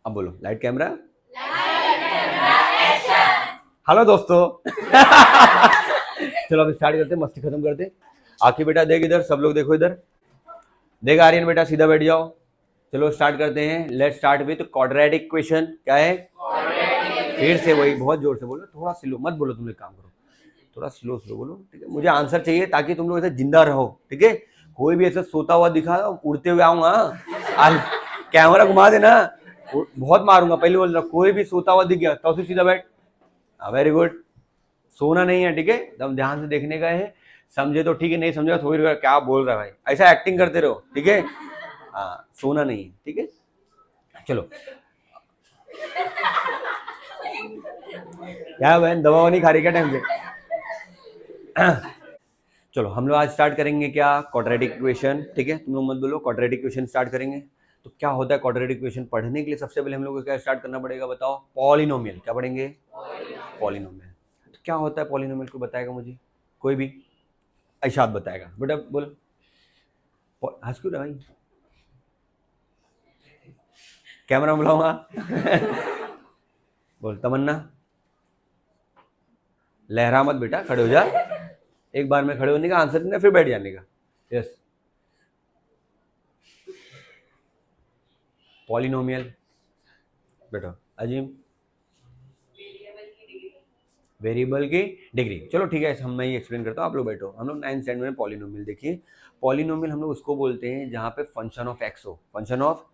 अब बोलो light camera hello दोस्तों चलो अब स्टार्ट करते हैं, मस्ती खत्म करते। आखिर बेटा देख इधर, सब लोग देखो इधर, देख आर्यन बेटा सीधा बैठ जाओ। चलो स्टार्ट करते हैं। Let's start with quadratic equation. क्या है? फिर से वही, बहुत जोर से बोलो, थोड़ा स्लो मत बोलो, तुम एक काम करो, थोड़ा स्लो स्लो बोलो, ठीक है? मुझे आंसर चाहिए ताकि तुम लोग ऐसे जिंदा रहो, ठीक है? कोई भी ऐसा सोता हुआ दिखा, उड़ते हुए आऊंगा, कैमरा घुमा देना, बहुत मारूंगा। पहले बोल रहा, कोई भी सोता हुआ दिख गया तो उसे सीधा बैठ। Very good. सोना नहीं है, ठीक है? एकदम ध्यान से देखने का है। समझे तो ठीक है, नहीं समझेगा थोड़ी देर क्या बोल रहा है भाई, ऐसा एक्टिंग करते रहो, ठीक है? हाँ, सोना नहीं है, ठीक है? चलो क्या बहन, दवा नहीं खा रही क्या टाइम पे? चलो हम लोग आज स्टार्ट करेंगे क्या, क्वाड्रेटिक इक्वेशन, ठीक है? तुम लोग मत बोलो, क्वाड्रेटिक इक्वेशन स्टार्ट करेंगे। तो क्या होता है क्वाड्रेटिक इक्वेशन पढ़ने के लिए? सबसे पहले हम लोग को क्या स्टार्ट करना पड़ेगा, बताओ? पॉलिनोमियल। क्या पढ़ेंगे? पॉलिनोमियल। तो क्या होता है पॉलिनोमियल, को बताएगा मुझे कोई भी? ऐशाद बताएगा बेटा, बोल। हंस क्यों रहा भाई? कैमरा बुलाऊंगा। बोल तमन्ना। लहरा मत बेटा, खड़े हो जा। एक बार में खड़े होने का आंसर देना, फिर बैठ जाने का। यस, पॉलिनोमियल बेटा। अजीम, वेरिएबल की डिग्री। चलो ठीक है, मैं ही एक्सप्लेन करता हूँ, आप लोग बैठो। हम लोग 9th स्टैंडर्ड में पॉलिनोमियल देखिए। पॉलिनोमियल हम लोग उसको बोलते हैं जहाँ पे फंक्शन ऑफ एक्स हो। फंक्शन ऑफ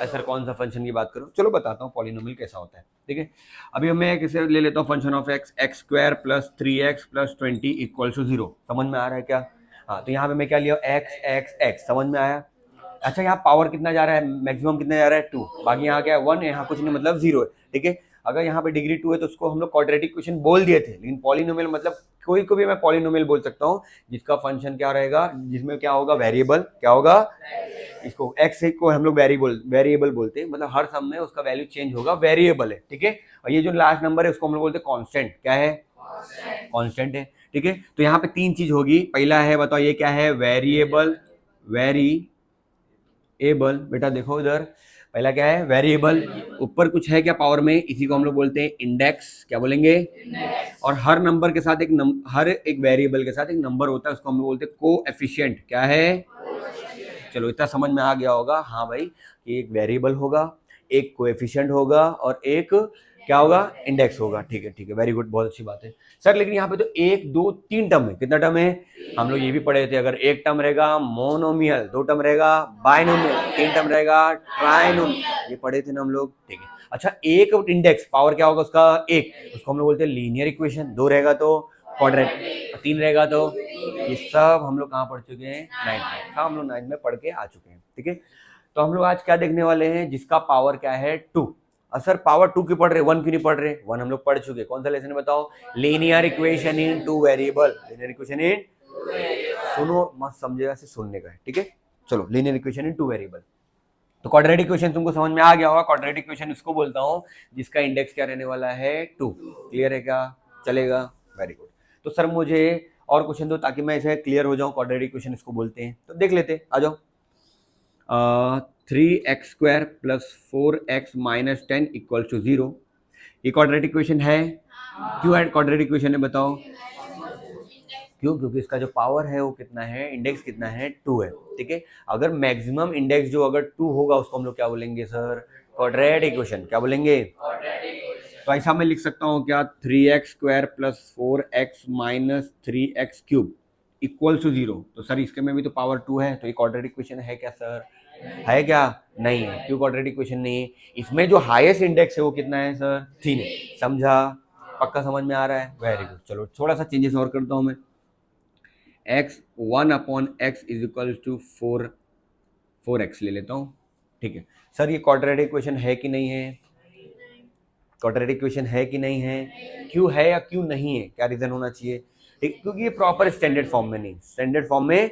सर कौन सा फंक्शन की बात करो? चलो बताता हूँ पॉलिनोमियल कैसा होता है, ठीक है? अभी मैं किसे ले लेता हूँ, function of X, X square plus 3x plus 20 equal to 0। समझ में आ रहा है क्या? हाँ, तो यहाँ पे मैं क्या लिया, एक्स एक्स एक्स, समझ में आया? अच्छा, यहाँ पावर कितना जा रहा है, मैक्सिमम कितना जा रहा है, 2। बाकी यहाँ क्या है, 1 है, यहाँ कुछ नहीं, मतलब 0 है, ठीक है? अगर यहाँ पे डिग्री 2 है तो उसको हम लोग क्वाड्रेटिक इक्वेशन बोल दिए थे। लेकिन पॉलिनोमियल मतलब कोई को भी मैं पॉलिनोमियल बोल सकता हूँ जिसका फंक्शन क्या रहेगा, जिसमें क्या होगा, वेरिएबल। क्या होगा? इसको एक्स को हम लोग वेरिएबल बोलते हैं, मतलब हर सम में उसका वैल्यू चेंज होगा, वेरिएबल है, ठीक है? और ये जो लास्ट नंबर है उसको हम लोग बोलते हैं कांस्टेंट। क्या है? कांस्टेंट है, ठीक है? तो यहाँ पे 3 चीज होगी। पहला है, बताओ ये क्या है, वेरिएबल। वेरिएबल बेटा देखो इधर, पहला क्या है, वेरिएबल। ऊपर कुछ है क्या पावर में, इसी को हम लोग बोलते हैं इंडेक्स। क्या बोलेंगे? और हर नंबर के साथ हर एक वेरिएबल के साथ एक नंबर होता है, उसको हम लोग बोलते हैं कोएफिशिएंट। क्या है? चलो इतना समझ में आ गया होगा, हाँ भाई, कि एक वेरिएबल होगा, एक कोएफिशिएंट होगा और एक क्या होगा, इंडेक्स होगा, ठीक है? ठीक है, वेरी गुड, बहुत अच्छी बात है सर। लेकिन यहाँ पे तो 1 2 3 टर्म है। कितना टर्म है? हम लोग ये भी पढ़े थे, अगर एक टर्म रहेगा मोनोमियल, 2 टर्म रहेगा बाइनोमियल, 3 टर्म रहेगा ट्राइनोमियल, ये पढ़े थे ना हम लोग, ठीक है? अच्छा, एक इंडेक्स पावर क्या होगा उसका, एक, उसको हम लोग बोलते हैं लीनियर इक्वेशन। 2 रहेगा तो क्वाड्रेटिक, 3 रहेगा तो, ये सब हम लोग कहाँ पढ़ चुके हैं, 9th में। सब हम लोग 9th में पढ़ के आ चुके हैं, ठीक है? तो हम लोग आज क्या देखने वाले हैं, जिसका पावर क्या है, 2। सर पावर 2 क्यों पढ़ रहे, 1 क्यों नहीं पढ़ रहे? 1 हम लोग पढ़ चुके। कौन सा लेसन है बताओ? Linear equation in 2 variable. Linear equation in, सुनो मत समझेगा, से सुनने का है, ठीक है? चलो, लीनियर इक्वेशन इन 2 वेरिएबल। तो क्वाड्रेटिक इक्वेशन तुमको समझ में आ गया होगा। क्वाड्रेटिक इक्वेशन इसको बोलता हूँ जिसका इंडेक्स क्या रहने वाला है, 2। क्लियर है क्या? चलेगा, वेरी गुड। तो सर मुझे और क्वेश्चन दो ताकि मैं इसे क्लियर हो जाऊं। क्वाड्रेटिक इक्वेशन इसको बोलते हैं, तो देख लेते, आ जाओ। 3x square plus 4x minus 10 equal to 0, ये क्वाड्रेटिक इक्वेशन है? क्यों है क्वाड्रेटिक इक्वेशन है, बताओ? क्यों? क्योंकि इसका जो पावर है वो कितना है, इंडेक्स कितना है, 2 है, ठीक है? अगर मैक्सिमम इंडेक्स जो अगर 2 होगा उसको हम लोग क्या बोलेंगे सर, क्वाड्रेटिक इक्वेशन। क्या बोलेंगे? तो ऐसा मैं लिख सकता हूँ क्या, 3x square plus 4x minus 3x cube equal to 0। तो सर इसके में भी तो पावर 2 है, तो ये क्वाड्रेटिक इक्वेशन है क्या सर? है क्या? नहीं है। क्यों क्वाड्रेटिक इक्वेशन नहीं है? इसमें जो हाईएस्ट इंडेक्स है वो कितना है सर, 3 है। समझा? पक्का समझ में आ रहा है? Very good. चलो थोड़ा सा चेंजेस और करता हूँ मैं। x 1/x is equal to 4x ले लेता हूँ, ठीक है? सर ये क्वाड्रेटिक इक्वेशन है कि नहीं है? क्वाड्रेटिक इक्वेशन है कि नहीं है? क्यों है या क्यों नहीं है, क्या रीजन होना चाहिए? ठीक, क्योंकि ये प्रॉपर स्टैंडर्ड फॉर्म में नहीं, स्टैंडर्ड फॉर्म में।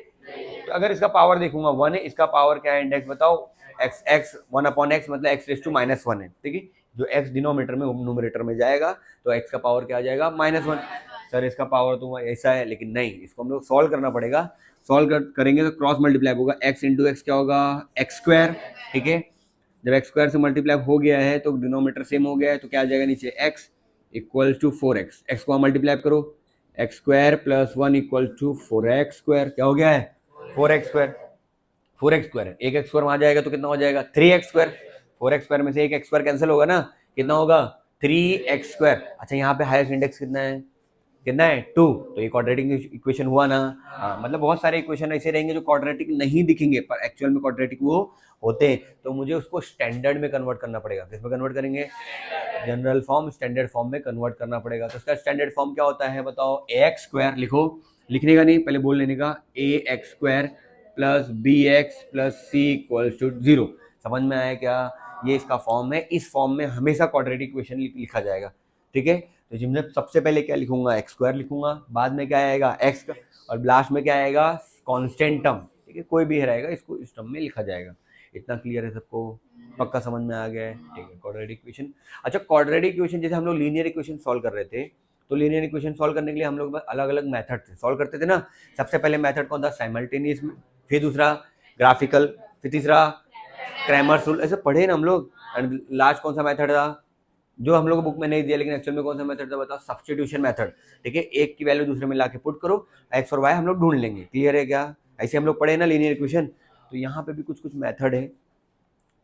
तो अगर इसका पावर देखूंगा 1 है, इसका पावर क्या है, इंडेक्स बताओ? x, x 1/x मतलब x⁻1 है, ठीक है? जो x डिनोमिनेटर में न्यूमरेटर में जाएगा तो x का पावर क्या आ जाएगा, -1। सर इसका पावर तो ऐसा है, लेकिन नहीं, इसको हम लोग सॉल्व करना पड़ेगा। सॉल्व करेंगे तो क्रॉस मल्टीप्लाई होगा, x इंटू एक्स क्या होगा, x स्क्वायर, ठीक है? जब एक्स स्क्वायर से मल्टीप्लाई हो गया है तो डिनोमीटर सेम हो गया है, तो क्या आ जाएगा नीचे X equal to 4x। X को मल्टीप्लाई करो, X square plus 1 equal to 4x square. क्या हो गया है 4x स्क्वायर। 4x स्क्वायर, एक एक्स स्क्वायर वहां जाएगा तो कितना हो जाएगा 3x स्क्वायर। 4x स्क्वायर में से एक एक्स स्क्वायर कैंसिल होगा ना, कितना होगा 3x स्क्वायर। अच्छा यहाँ पे हाईएस्ट इंडेक्स कितना है, कितना है 2, तो ये क्वाड्रेटिक इक्वेशन हुआ ना। हाँ, मतलब बहुत सारे इक्वेशन ऐसे रहेंगे जो क्वाड्रेटिक नहीं दिखेंगे पर एक्चुअल में क्वाड्रेटिक वो होते हैं, तो मुझे उसको स्टैंडर्ड में कन्वर्ट करना पड़ेगा। किस में कन्वर्ट करेंगे, जनरल फॉर्म स्टैंडर्ड फॉर्म में कन्वर्ट करना पड़ेगा। तो इसका स्टैंडर्ड फॉर्म क्या होता है बताओ, ax स्क्वायर लिखो, लिखने का नहीं पहले बोल लेने का, ax square plus bx plus c equal to 0। समझ में आया क्या, ये इसका फॉर्म है। इस फॉर्म में हमेशा क्वाड्रेटिक इक्वेशन लिखा जाएगा, ठीक है। तो जिसमें सबसे पहले क्या लिखूंगा, एक्स स्क्वायर लिखूंगा, बाद में क्या आएगा एक्स का, और लास्ट में क्या आएगा कांस्टेंट टर्म, ठीक है, कोई भी रहेगा इसको इस टर्म में लिखा जाएगा। इतना क्लियर है सबको, पक्का समझ में आ गया है, ठीक है। क्वाड्रेटिक इक्वेशन, अच्छा क्वाड्रेटिक इक्वेशन जैसे हम लोग लीनियर इक्वेशन सॉल्व कर रहे थे, तो लीनियर इक्वेशन सॉल्व करने के लिए हम लोग अलग अलग मेथड से सॉल्व करते थे ना। सबसे पहले मेथड कौन था, साइमल्टेनियस, फिर दूसरा ग्राफिकल, फिर तीसरा क्रैमर्स रूल, ऐसे पढ़े ना हम लोग। एंड लास्ट कौन सा मेथड था जो हम लोग को बुक में नहीं दिया लेकिन एक्चुअल में कौन सा मेथड था बताओ, सब्स्टिट्यूशन मेथड, ठीक है। एक की वैल्यू दूसरे में लाके पुट करो, एक्स और वाई हम लोग ढूंढ लेंगे। क्लियर है क्या, ऐसे हम लोग पढ़े ना लीनियर इक्वेशन। तो यहाँ पे भी कुछ कुछ मेथड है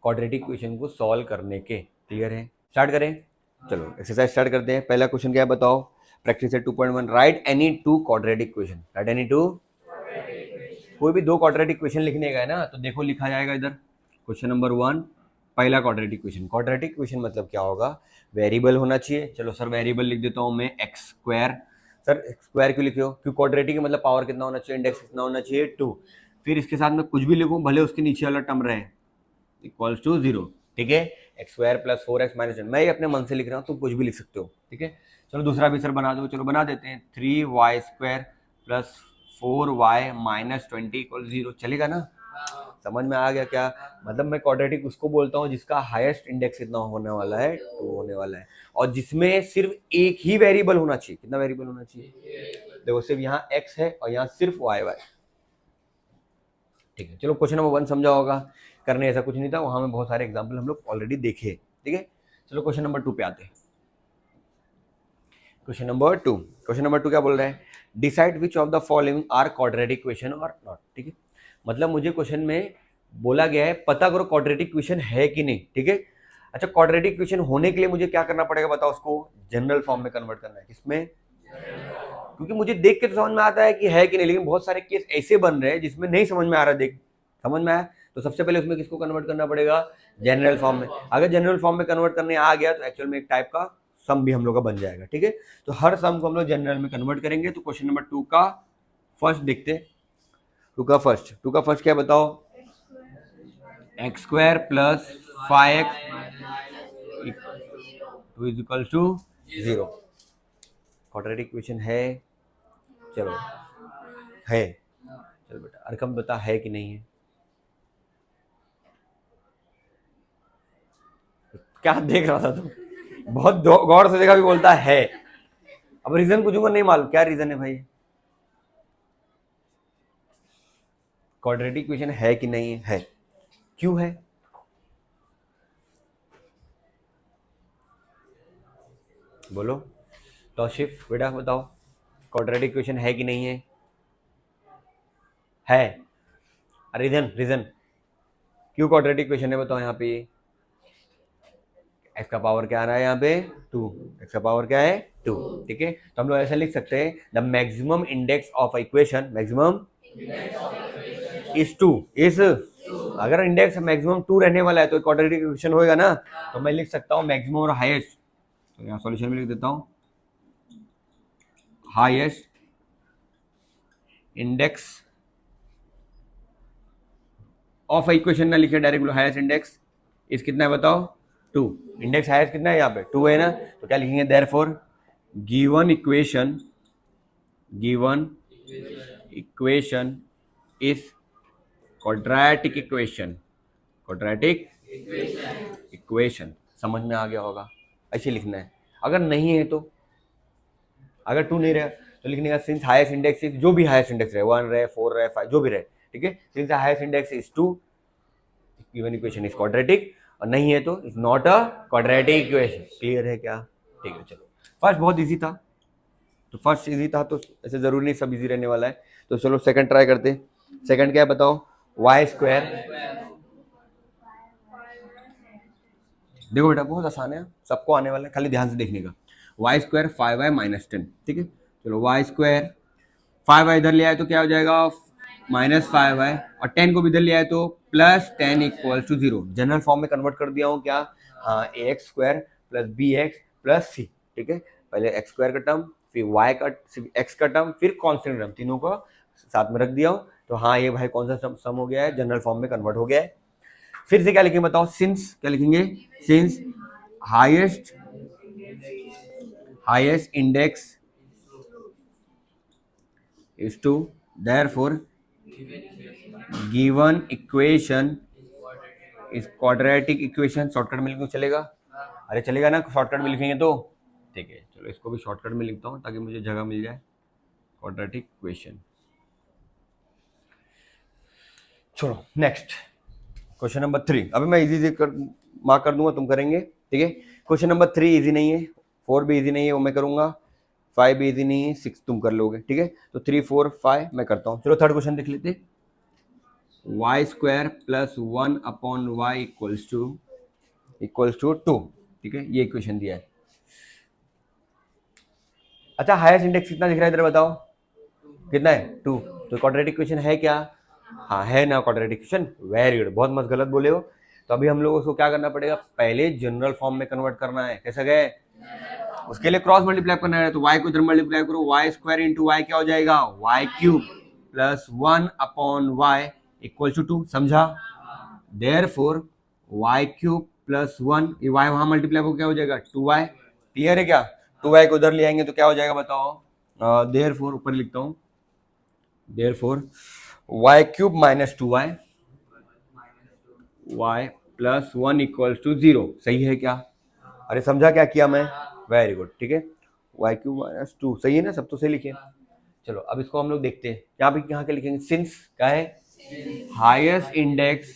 क्वाड्रेटिक इक्वेशन को सॉल्व करने के। क्लियर है, स्टार्ट करें, चलो एक्सरसाइज स्टार्ट करते हैं। पहला क्वेश्चन क्या है बताओ, प्रैक्टिस है 2.1, right any two quadratic equation, right any two, कोई भी दो क्वाड्रेटिक इक्वेशन लिखने का है ना, तो देखो लिखा जाएगा इधर क्वेश्चन नंबर 1, पहला क्वाड्रेटिक इक्वेशन। क्वाड्रेटिक इक्वेशन मतलब क्या होगा, वेरिएबल होना चाहिए। चलो सर वेरिएबल लिख देता हूँ मैं x square. Sir x square क्यों लिखे हो, क्योंकि क्वाड्रेटिक का मतलब पावर कितना होना चाहिए, इंडेक्स कितना होना चाहिए 2। फिर इसके साथ में कुछ भी लिखूँ भले उसके नीचे वाला टर्म रहे, इक्वल्स टू 0, ठीक है। X square plus 4x minus 1, मैं ये अपने मन से लिख रहा हूँ, तुम कुछ भी लिख सकते हो, ठीक है। चलो दूसरा भी सर बना दो, चलो बना देते हैं 3y square plus 4y minus 20 equal 0, चलेगा ना। समझ में आ गया क्या, मतलब मैं क्वाड्रेटिक उसको बोलता हूँ जिसका हाईएस्ट इंडेक्स कितना होने वाला है 2 होने वाला है, और जिसमें सिर्फ एक ही वेरिएबल होना चाहिए। कितना वेरिएबल होना चाहिए, देखो सिर्फ यहाँ x है और यहाँ सिर्फ y, ठीक है। चलो क्वेश्चन नंबर 1 समझा होगा, करने ऐसा कुछ नहीं था, वहां में बहुत सारे एग्जाम्पल हम लोग ऑलरेडी देखे, ठीक है। चलो क्वेश्चन नंबर 2 पे आते हैं। क्वेश्चन नंबर 2, क्वेश्चन नंबर 2 क्या बोल रहा है, decide which of the following are quadratic equation और नॉट, ठीक है। मतलब मुझे क्वेश्चन में बोला गया है पता करो क्वाड्रेटिक इक्वेशन है कि नहीं, ठीक है। अच्छा क्वाड्रेटिक इक्वेशन होने के लिए मुझे क्या करना पड़ेगा बताओ, उसको जनरल फॉर्म में कन्वर्ट करना है। किसमें, क्योंकि मुझे देख के तो समझ में आता है कि है कि नहीं, लेकिन बहुत सारे केस ऐसे बन रहे हैं जिसमें नहीं समझ में आ रहा, देख समझ में आया, तो सबसे पहले उसमें किसको कन्वर्ट करना पड़ेगा, जनरल फॉर्म में। अगर जनरल फॉर्म में कन्वर्ट करने आ गया तो एक्चुअल में एक टाइप का सम भी हम लोग का बन जाएगा, ठीक है। तो हर सम को हम लोग जनरल में कन्वर्ट करेंगे। तो क्वेश्चन नंबर 2 का फर्स्ट देखते हैं, 2 का फर्स्ट क्या बताओ, X square plus 5x is equal to 0, quadratic equation है, चलो है, चलो बेटा अरकम बता है कि नहीं है, क्या देख रहा था तुम, बहुत गौर से देखा भी बोलता है। अब रीजन पूछूंगा नहीं मालूम क्या रीजन है भाई, क्वाड्रेटिक इक्वेशन है कि नहीं है, क्यों है, बोलो तौशिफ बेटा बताओ, क्वाड्रेटिक इक्वेशन है कि नहीं है, रीजन क्यों क्वाड्रेटिक इक्वेशन है बताओ। यहाँ पे एक्स का पावर क्या आ रहा है, यहाँ पे 2, एक्स का पावर क्या है 2, ठीक है। तो हम लोग ऐसा लिख सकते हैं the maximum index of equation, maximum is 2, is, अगर इंडेक्स मैक्सिमम 2 रहने वाला है तो क्वाड्रेटिक इक्वेशन होएगा ना। तो मैं लिख सकता हूँ मैक्सिमम और हाईएस्ट, तो यहाँ सॉल्यूशन में लिख देता हूँ हाईएस्ट इंडेक्स ऑफ इक्वेशन, ना लिखे डायरेक्ट, हाईएस्ट इंडेक्स इस कितना है बताओ 2, इंडेक्स हाईएस्ट कितना है यहाँ पे 2 है ना, तो क्या लिखेंगे therefore given equation is quadratic equation, समझ में आ गया होगा, ऐसे लिखना है। अगर नहीं है तो, अगर 2 नहीं रहे तो लिखने का सिंस हाईएस्ट इंडेक्स इज, जो भी हाईएस्ट इंडेक्स रहे 1 रहे 4 रहे 5 जो भी रहे, ठीक है, since highest index is 2 given equation is quadratic, और नहीं है तो it's not a quadratic equation. Clear है क्या? ठीक है, चलो फर्स्ट बहुत इजी था, तो फर्स्ट इजी था तो ऐसे जरूरी नहीं सब इजी रहने वाला है। तो चलो सेकंड ट्राई करते हैं। सेकंड क्या है बताओ? Y square. देखो बेटा बहुत आसान है, सबको आने वाला है, खाली ध्यान से देखने का। वाई स्क्वायर 5y माइनस 10, ठीक है। चलो वाई स्क्वायर 5y इधर ले आए तो क्या हो जाएगा? -5y, और 10 को भी इधर ले आए तो +10 इक्वल टू 0। जनरल फॉर्म में कन्वर्ट कर दिया हूँ क्या? हाँ, ax square plus B X plus C, ठीक है। पहले एक्स स्क्वायर का टर्म, फिर वाई का, एक्स का टर्म, फिर कॉन्स्टेंट टर्म, तीनों को साथ में रख दिया हूँ। तो हाँ, ये भाई कौन सा सम हो गया है? जनरल फॉर्म में कन्वर्ट हो गया है। फिर से क्या लिखेंगे बताओ? सिंस, क्या लिखेंगे? Since highest index is to, therefore given equation is quadratic equation। Shortcut में लिखूं चलेगा? अरे चलेगा ना, शॉर्टकट में लिखेंगे तो। ठीक है, चलो इसको भी शॉर्टकट में लिखता हूँ ताकि मुझे जगह मिल जाए। Quadratic equation. चलो नेक्स्ट क्वेश्चन नंबर 3। अभी मैं इजी मार्क कर दूंगा, तुम करेंगे, ठीक है। क्वेश्चन नंबर 3 इजी नहीं है, 4 भी इजी नहीं है, वो मैं करूंगा। 5 भी इजी नहीं है, 6 तुम कर लोगे, ठीक है। तो 3, 4, 5 मैं करता हूँ। चलो थर्ड क्वेश्चन देख लेते। Y square plus 1 upon y equals to 2, ठीक है। ये इक्वेशन दिया है। अच्छा, हाईएस्ट इंडेक्स कितना दिख रहा है इधर बताओ? कितना है? 2। तो क्वाड्रेटिक इक्वेशन है क्या? हाँ है ना क्वाड्रेटिक इक्वेशन। वेरी गुड, बहुत मस्त, गलत बोले हो। तो अभी हम लोगों को क्या करना पड़ेगा? पहले जनरल फॉर्म में कन्वर्ट करना है। कैसे गए? उसके लिए क्रॉस मल्टीप्लाई करना है। तो y को इधर मल्टीप्लाई करो, वाई स्क्वायर इंटू वाई क्या हो जाएगा? Y cube plus 1 upon y equal to 2। समझा? देयरफॉर वाई क्यूब प्लस 1, ये y वहां मल्टीप्लाई को क्या हो जाएगा? 2y। क्लियर है क्या? 2y को उधर ले आएंगे तो क्या हो जाएगा बताओ? देयरफॉर ऊपर लिखता हूँ, therefore y cube minus 2y, y plus 1 equal to 0। सही है क्या? अरे समझा क्या किया मैं? वेरी गुड, ठीक है। y क्यूब माइनस 2 सही है ना? सब तो सही लिखे। चलो अब इसको हम लोग देखते हैं। यहाँ पे यहाँ के लिखेंगे सिंस क्या है? हाईएस्ट इंडेक्स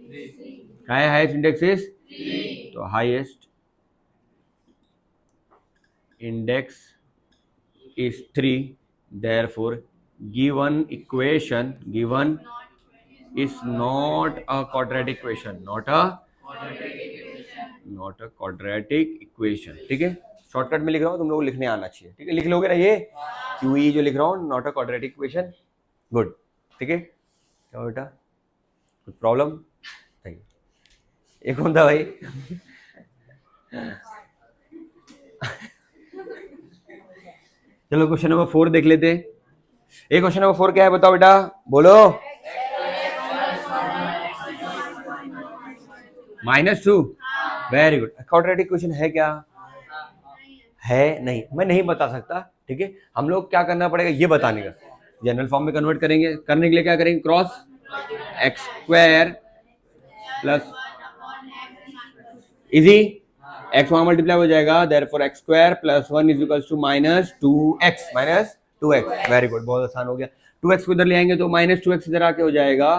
क्या है? हाईएस्ट इंडेक्स इज, तो highest index is 3, therefore given equation is not a quadratic equation, not a quadratic equation, ठीक है। शॉर्टकट में लिख रहा हूँ, तुम लोग लिखने आना चाहिए, ठीक है। लिख लोगे ना ये QE जो लिख रहा हूँ, not a quadratic equation. Good, ठीक है। क्या बेटा, कुछ प्रॉब्लम? सही। ये कौन था भाई? चलो क्वेश्चन नंबर 4 देख लेते हैं। ये क्वेश्चन नंबर 4 क्या है बताओ बेटा, बोलो। -2। Very good. क्वाड्रेटिक इक्वेशन है क्या? है नहीं, मैं नहीं बता सकता, ठीक है। हम लोग क्या करना पड़ेगा ये बताने का। जनरल फॉर्म में कन्वर्ट करेंगे, करने के लिए क्या करेंगे? Cross x square plus easy x वहां मल्टीप्लाई हो जाएगा, therefore x square plus 1 is equal to -2x। Very good, बहुत आसान हो गया। 2x को इधर ले आएंगे तो -2x इधर आके हो जाएगा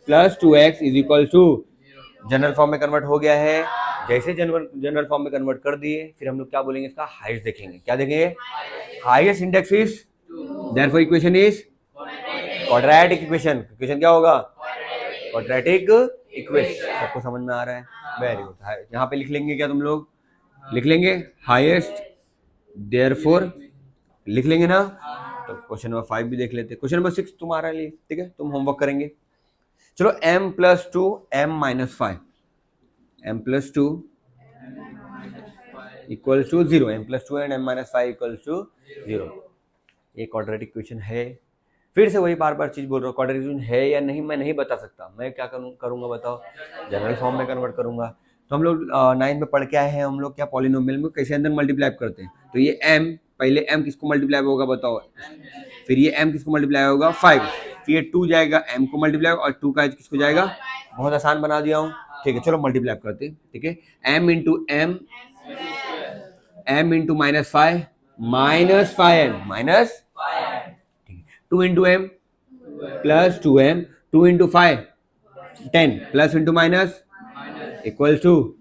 +2x is equal to, general form में कन्वर्ट हो गया है। जैसे जनरल फॉर्म में कन्वर्ट कर दिए, फिर हम लोग क्या बोलेंगे? इसका हाईएस्ट देखेंगे। क्या देखेंगे? Highest index is, therefore equation is quadratic equation. Equation क्या होगा? Quadratic equation. सबको समझ में आ रहा है? Very good. यहाँ पे लिख लेंगे क्या तुम लोग? लिख लेंगे हाईएस्ट, देयरफॉर लिख लेंगे ना। तो क्वेश्चन नंबर 5 भी देख लेते हैं। क्वेश्चन नंबर 6 तुम्हारा लिए, ठीक है, तुम होमवर्क करेंगे। चलो m+2 m-5, m+2 equal to 0, m+2 and m-5 equal to 0। ये क्वाड्रेटिक इक्वेशन है। फिर से वही बार बार चीज बोल रहा हूँ, क्वाड्रेटिक इक्वेशन है या नहीं मैं नहीं बता सकता। मैं क्या करूंगा बताओ? जनरल फॉर्म में कन्वर्ट करूंगा। तो हम लोग 9 में पढ़ के आए हैं हम लोग क्या, पॉलिनोमियल में कैसे अंदर मल्टीप्लाई करते हैं। तो ये m, पहले m किसको मल्टीप्लाई होगा बताओ? फिर ये m किसको मल्टीप्लाई होगा? 5। फिर ये 2 जाएगा m को मल्टीप्लाई, और 2 का किसको जाएगा? बहुत आसान बना दिया हूँ, ठीक है। चलो मल्टीप्लाई करते हैं, ठीक है। m into m, m into -5 -5n minus 2 into m plus 2m, 2 into 5 10 plus into minus equal to,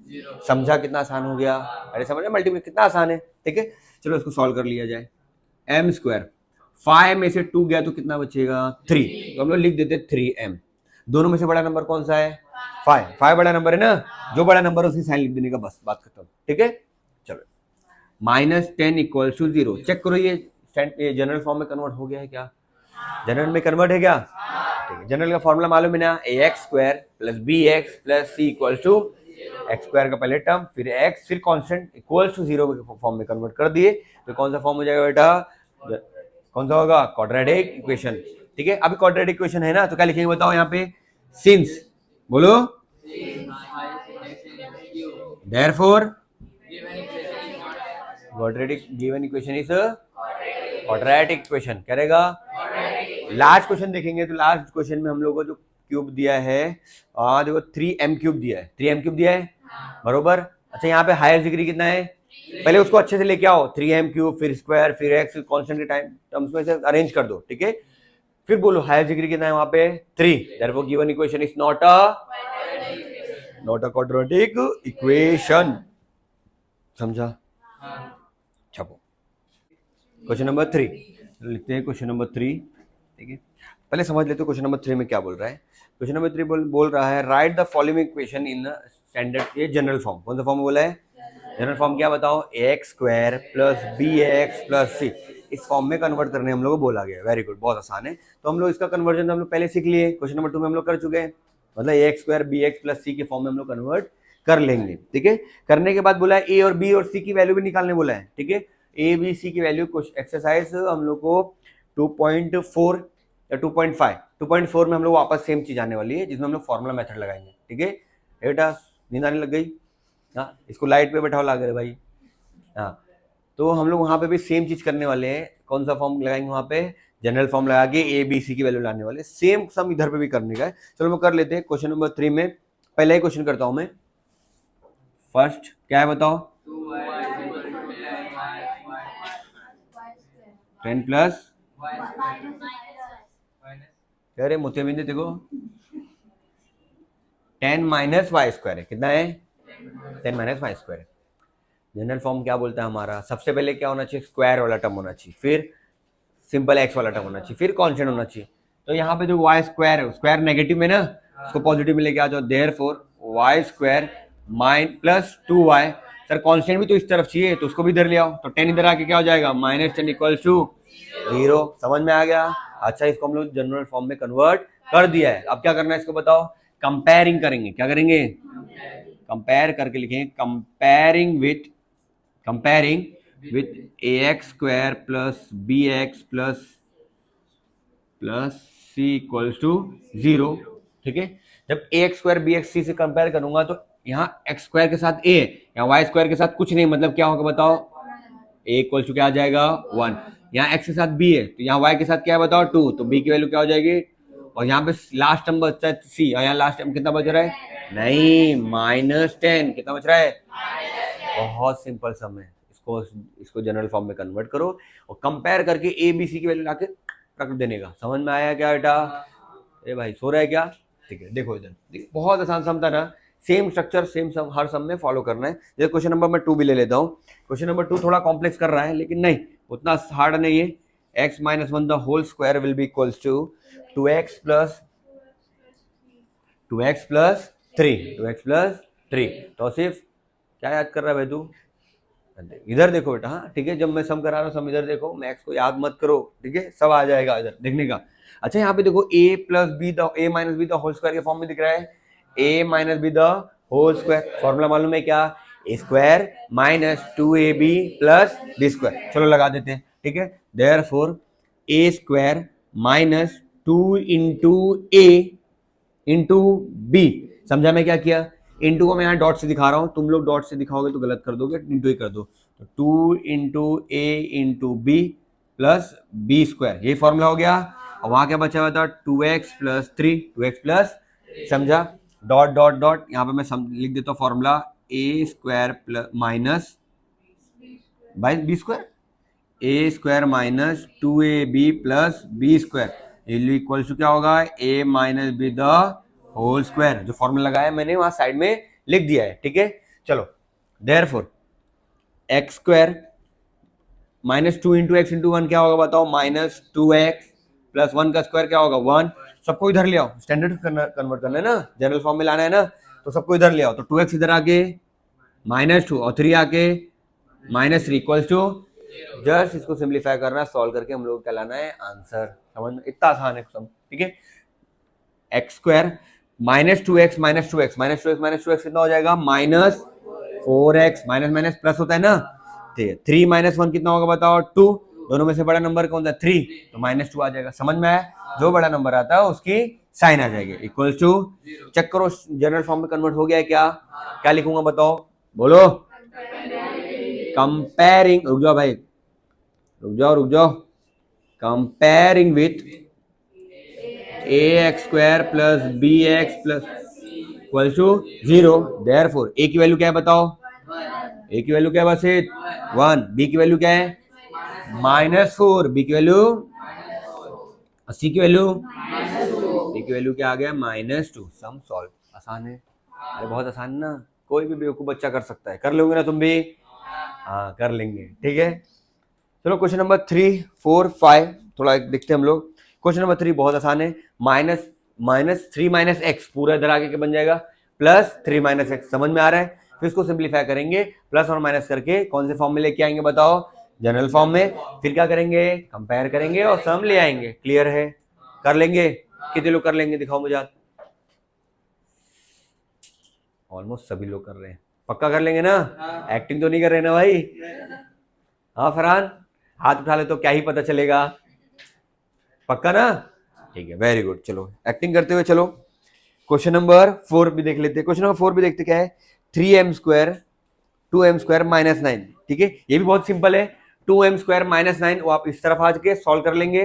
समझा कितना आसान हो गया? अरे समझ मल्टीप्लाई कितना आसान है, ठीक है। चलो इसको सॉल्व कर लिया जाए। एम स्क्वायर, 5 में से 2 गया तो कितना बचेगा? 3, तो हम लोग लिख देते 3m। दोनों में से बड़ा नंबर कौन सा है? 5 बड़ा नंबर है ना, जो बड़ा नंबर है उसकी साइन लिख देने का, बस बात खत्म, ठीक है। चलो -10 इक्वल टू 0, चेक करो ये जनरल फॉर्म में कन्वर्ट हो गया है क्या? जनरल में कन्वर्ट है क्या? ठीक है, जनरल का फॉर्मूला मालूम है ना, ax square plus bx plus c equal to x square का पहले टर्म, फिर x, फिर कांस्टेंट इक्वल टू 0 के फॉर्म में कन्वर्ट कर दिए, तो कौन सा फॉर्म हो जाएगा बेटा? कौन सा होगा? क्वाड्रेटिक इक्वेशन, ठीक है। अभी क्वाड्रेटिक इक्वेशन है ना, तो क्या लिखेंगे बताओ यहाँ पे? सिंस, बोलो, therefore quadratic given equation is quadratic equation, क्या रहेगा? लास्ट क्वेश्चन देखेंगे तो लास्ट क्वेश्चन में हम लोग को जो क्यूब दिया है, देखो 3m क्यूब दिया है, 3m क्यूब दिया है, बरोबर। अच्छा यहाँ पे हायर डिग्री कितना है? पहले उसको अच्छे से लेके आओ, 3m क्यूब, फिर स्क्वायर, फिर x, फिर कांस्टेंट के टाइम टर्म्स में से अरेंज कर दो, ठीक है। फिर बोलो हायर डिग्री कितना है वहां पे? 3, therefore given equation is not a quadratic equation, समझा? छपो क्वेश्चन नंबर 3 लिखते हैं, क्वेश्चन नंबर 3, ठीक है। पहले समझ लेते हो क्वेश्चन नंबर 3 में क्या बोल रहा है। क्वेश्चन नंबर 3 बोल रहा है right the following equation in standard, ये जनरल फॉर्म। कौन सा फॉर्म बोला है? जनरल फॉर्म क्या बताओ? ax square plus bx plus c, इस फॉर्म में कन्वर्ट करने हम लोग को बोला गया। वेरी गुड, बहुत आसान है। तो हम लोग इसका कन्वर्जन हम लोग पहले सीख लिए, क्वेश्चन नंबर 2 में हम लोग कर चुके हैं, मतलब ax square bx plus c के फॉर्म में हम लोग कन्वर्ट कर लेंगे, ठीक है। करने के बाद बोला है a और b और c की वैल्यू भी निकालने बोला है, ठीक है। a b c की वैल्यू कुछ एक्सरसाइज हम लोग को 2.4 या 2.4 में हम लोग वापस सेम चीज आने वाली है, जिसमें हम लोग फॉर्मूला मेथड लगाएंगे, ठीक है। बेटा नींद आने लग गई? हाँ, इसको लाइट पे बैठाओ ला कर भाई। हाँ, तो हम लोग वहां पे भी सेम चीज करने वाले हैं। कौन सा फॉर्म लगाएंगे वहां पे? जनरल फॉर्म लगा के ए बी सी की वैल्यू लाने वाले, सेम सम इधर पे भी करने का है। चलो मैं कर लेते हैं क्वेश्चन नंबर 3 में। पहले ही क्वेश्चन करता हूं मैं। फर्स्ट क्या है बताओ? 10 प्लस, अरे मोतियाबिंद देखो, 10 माइनस वाई स्क्वायर है, कितना है? 10 minus y square. General form क्या बोलता है हमारा? सबसे पहले क्या होना चाहिए? स्क्वायर वाला टर्म होना चाहिए, फिर सिंपल एक्स वाला टर्म होना चाहिए, फिर कांस्टेंट होना चाहिए। तो यहाँ पे जो वाई स्क्वायर है, स्क्वायर नेगेटिव में ना, उसको पॉजिटिव में लेके आ जाओ। देयरफॉर वाई स्क्वायर माइन प्लस 2y, सर कांस्टेंट भी तो इस तरफ चाहिए, तो उसको भी इधर ले आओ, तो 10 इधर आके क्या हो जाएगा? -10 इक्वल टू 0। समझ में आ गया? अच्छा, इसको हम लोग जनरल फॉर्म में कन्वर्ट कर दिया है। अब क्या करना है इसको बताओ? कंपेयरिंग करेंगे। क्या करेंगे? कंपेयर करके लिखेंगे, comparing with ax square plus bx plus c equal to 0, ठीक है। जब ax स्क्वायर bx c से कंपेयर करूंगा तो यहाँ x स्क्वायर के साथ a है, यहाँ y स्क्वायर के साथ कुछ नहीं, मतलब क्या होगा बताओ? a इक्वल टू क्या आ जाएगा? 1। यहाँ x के साथ b है, तो यहाँ y के साथ क्या है बताओ? 2, तो b की वैल्यू क्या हो जाएगी? और यहाँ पे लास्ट टर्म बचता है c, और यहाँ लास्ट टर्म कितना बच रहा है? नहीं, -10। कितना बच रहा है? बहुत सिंपल सम है। इसको जनरल फॉर्म में कन्वर्ट करो और कंपेयर करके ए बी सी की वैल्यू लाके रख देने का। समझ में आया क्या बेटा? ए भाई सो रहा है क्या? ठीक है, देखो इधर, बहुत आसान सम था ना। सेम स्ट्रक्चर सेम सम हर सम में फॉलो करना है। जैसे क्वेश्चन नंबर मैं 2 भी ले लेता हूँ। क्वेश्चन नंबर 2 थोड़ा कॉम्प्लेक्स कर रहा है, लेकिन नहीं उतना हार्ड नहीं है। x - 1 the whole square will be equals to 2x plus 3। तो सिर्फ क्या याद कर रहा है भाई तू? इधर देखो बेटा, हाँ ठीक है, जब मैं सम करा रहा हूँ सम इधर देखो, मैक्स को याद मत करो, ठीक है, सब आ जाएगा इधर देखने का। अच्छा यहाँ पे देखो a minus b the whole square के फॉर्म में दिख रहा है, a minus b the whole square. Formula मालूम है क्या? a square minus 2ab plus B square. चलो लगा देते हैं, ठीक है। Therefore a square minus 2 into a into b. समझा मैं क्या किया? इंटू को मैं यहाँ डॉट से दिखा रहा हूँ, तुम लोग डॉट से दिखाओगे तो गलत कर दोगे, इंटू ही कर दो। तो 2 into A into B plus B square, यही फॉर्मूला हो गया। और वहां क्या बचा हुआ था? 2x plus 3। समझा? डॉट डॉट डॉट, यहाँ पे मैं लिख देता हूँ formula, a square plus minus by b square, a square minus 2ab plus B square equal to क्या होगा? a minus b the whole square. जो फॉर्मूला लगाया मैंने वहां साइड में लिख दिया है, ठीक है। चलो therefore x square minus 2 into x into 1 क्या होगा बताओ, माइनस 2x प्लस 1 का स्क्वायर क्या होगा 1। सबको इधर ले आओ, स्टैंडर्ड कन्वर्ट करना है ना, जनरल फॉर्म में लाना है ना, तो सबको इधर ले आओ। तो 2x इधर आके -2 और 3 आके -3 इक्वल्स टू, जस्ट इसको सिंप्लीफाई करना, सॉल्व करके हम लोग क्या लाना है आंसर। समझ में इतना आसान है सब, ठीक है। X square -2x -2x -2x कितना हो जाएगा, -4x, माइनस माइनस प्लस होता है ना, 3 - 1 कितना होगा बताओ 2, दोनों में से बड़ा नंबर कौन सा 3, तो -2 आ जाएगा। समझ में आया, जो बड़ा नंबर आता है उसकी साइन आ जाएगी, इक्वल्स टू, चेक करो जनरल फॉर्म में कन्वर्ट हो गया है क्या, क्या लिखूंगा बताओ, बोलो, कंपेयरिंग, रुक जाओ भाई, रुक जाओ, comparing with ax square plus bx plus equals to 0, therefore a की वैल्यू क्या है बताओ, a की वैल्यू क्या है बस 1, b की वैल्यू क्या है -4, b की वैल्यू, c की वैल्यू, d की वैल्यू क्या आ गया -2। सम सॉल्व, आसान है, अरे बहुत आसान ना, कोई भी बेवकूफ बच्चा कर सकता है, कर लोगे ना तुम भी, हाँ कर लेंगे, ठीक है। चलो क्वेश्चन नंबर 3, 4, 5 थोड़ा देखते हैं हम लोग। क्वेश्चन नंबर 3 बहुत आसान है, -3 - x पूरा इधर आगे के बन जाएगा, +3 - x, समझ में आ रहा है। फिर इसको सिंप्लीफाई करेंगे, प्लस और माइनस करके कौन से फॉर्म में लेके आएंगे बताओ, जनरल फॉर्म में। फिर क्या करेंगे, कंपेयर करेंगे और सम ले आएंगे। क्लियर है, कर लेंगे, कितने लोग कर लेंगे दिखाओ मुझे, ऑलमोस्ट सभी लोग कर रहे हैं, पक्का कर लेंगे ना, एक्टिंग तो नहीं कर रहे ना भाई, हाँ फरहान हाथ उठा ले तो क्या ही पता चलेगा, पक्का ना, ठीक है, वेरी गुड। चलो एक्टिंग करते हुए चलो क्वेश्चन नंबर 4 भी देख लेते हैं। क्वेश्चन नंबर 4 भी देखते क्या है, 3m स्क्वायर 2m स्क्वायर -9, ठीक है, ये भी बहुत सिंपल है, 2m स्क्वायर -9 वो आप इस तरफ आ के सॉल्व कर लेंगे,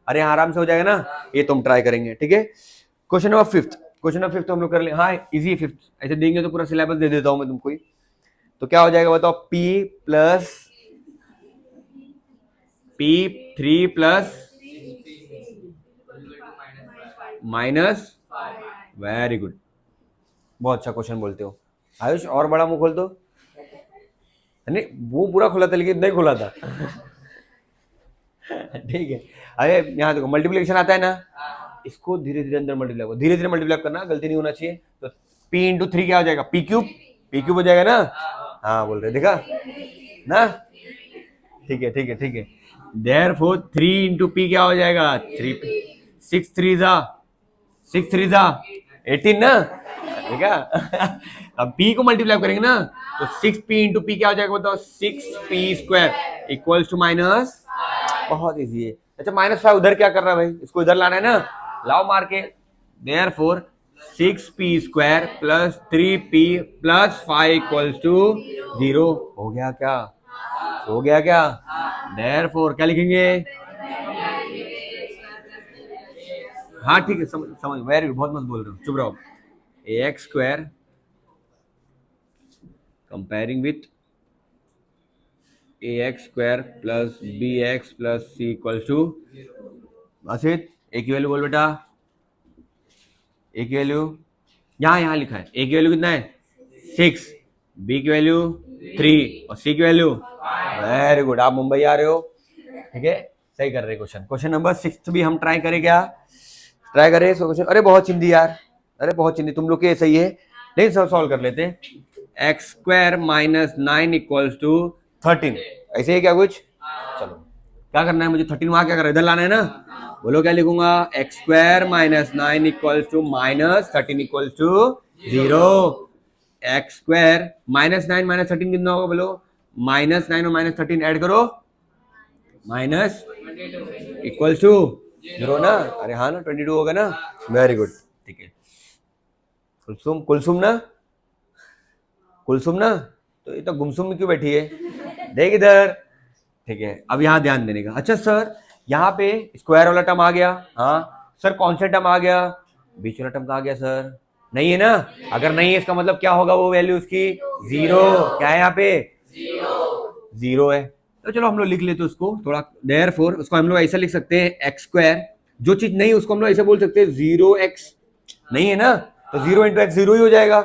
अरे आराम से हो जाएगा ना, ये तुम ट्राई करेंगे, ठीक है। क्वेश्चन नंबर 5, क्वेश्चन नंबर 5 तो हम लोग कर ले, हाँ इजी 5, ऐसे देंगे तो पूरा सिलेबस दे देता हूं मैं तुमको ही। तो क्या हो जाएगा बताओ, p3 plus minus, very good, बहुत अच्छा क्वेश्चन बोलते हो आयुष, और बड़ा मुंह खोल दो, नहीं वो पूरा खुला था लेकिन नहीं खुला था ठीक है। अरे यहाँ देखो मल्टीप्लिकेशन आता है ना, इसको धीरे धीरे अंदर मल्टीप्लाई करो, धीरे धीरे मल्टीप्लाई करना, गलती नहीं होना चाहिए। तो p इंटू 3 क्या हो जाएगा, p क्यूब हो जाएगा ना, हाँ बोल रहे देखा ना, ठीक है ठीक है ठीक है। देयरफॉर 3 इंटू p क्या हो जाएगा, 3p, 6 3 जा 18 ना, ठीक है अब p को मल्टीप्लाई करेंगे ना, तो 6p इंटू p क्या हो जाएगा बताओ, 6p square equals to minus, बहुत इजी है। अच्छा -5 उधर क्या कर रहा है भाई, इसको इधर लाना है ना, लाओ मार के, therefore 6p square plus 3p plus 5 equals to 0, हो गया क्या, हो गया क्या, देयरफॉर क्या लिखेंगे, हाँ ठीक है, समझ वेरी गुड, बहुत मत बोल रहे हो, चुप रहो, ax square comparing with ax square plus bx plus c equals to, आसित a की वैल्यू बोल बेटा, a की वैल्यू यहाँ लिखा है, a की वैल्यू कितना है 6, b की वैल्यू 3 और c की वैल्यू, वेरी गुड, आप मुंबई आ रहे हो, ठीक है, सही कर रहे क्वेश्चन। क्वेश्चन नंबर 6 भी हम ट्राई करें क्या, ट्राई करें क्वेश्चन, अरे बहुत चिंदी यार, अरे बहुत चिंदी, तुम लोग के सही है, नहीं सब सॉल्व कर लेते हैं। एक्स स्क्वायर -9 इक्वल्स टू 13, ऐसे ही क्या कुछ, चलो क्या करना है मुझे, 13 वहां क्या करना है, इधर लाना है ना, बोलो क्या लिखूंगा, x square -9 equals to -13 equals to 0, x square -9 - 13 कितना होगा बोलो, -9 और -13 ऐड करो, माइनस इक्वल्स टू 0 ना, अरे हाँ ना 22 होगा ना, वेरी गुड, ठीक है। कुलसुम ना, तो ये तो गुमसुम में क्यों बैठी है, देख इधर, ठीक है। अब यहाँ ध्यान देने का, अच्छा सर यहाँ पे स्क्वायर वाला टर्म आ गया, हाँ सर कौन सा टर्म आ गया, बीच वाला टर्म का आ गया सर, नहीं है ना, अगर नहीं है इसका मतलब क्या होगा, वो वैल्यू उसकी 0, क्या है यहाँ पे 0 है, तो चलो हम लोग लिख लेते उसको थोड़ा, देयरफॉर उसको हम लोग ऐसा लिख सकते हैं, एक्स स्क्वायर, जो चीज नहीं उसको हम लोग ऐसे बोल सकते हैं 0x, नहीं है ना, तो 0 इंटू एक्स 0 ही हो जाएगा,